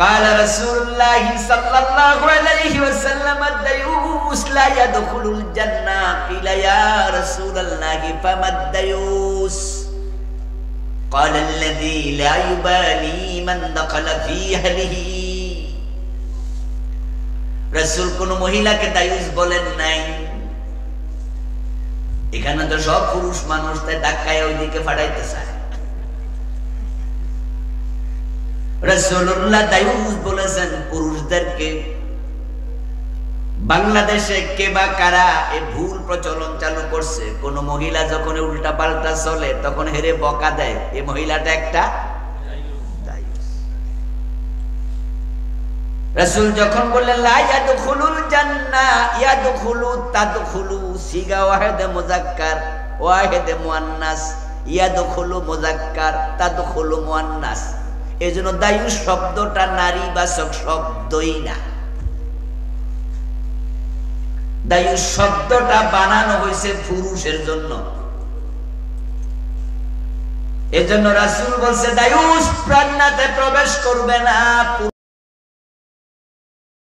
قال رسول الله صلى الله عليه وسلم الديوس لا يدخل الجنة قيل يا رسول الله فما الديوس قال الذي لا يبالي من دخل في أهله রাসূল কোন মহিলাকে দায়ুস বলেন নাই। এখানে তো সব পুরুষ মানুষ, তাই ধাক্কায় ওইদিকে ফাটাইতে চায়। রাসূলুল্লাহ দায়ুস বলেছেন পুরুষদেরকে। বাংলাদেশে কে বা কারা এই ভুল প্রচলন চালু করছে, কোন মহিলা যখন উল্টা পাল্টা চলে তখন হেরে বকা দেয়, এই মহিলাটা একটা দায়ুস। রাসূল যখন বললেন লা ইয়াদখুলুল জান্নাহ ইয়াদখুলু তাদখুলু, সিগা ওয়াহিদে মুযাক্কার ওয়াহিদে মুআন্নাস, ইয়াদখুলু মুযাক্কার তাদখুলু মুআন্নাস, এজন্য দায়ুস শব্দটা নারীবাচক শব্দই না। দায়ুস শব্দটা বানানো হয়েছে পুরুষের জন্য। এজন্য রাসূল বলছে দায়ুস জান্নাতে প্রবেশ করবে না।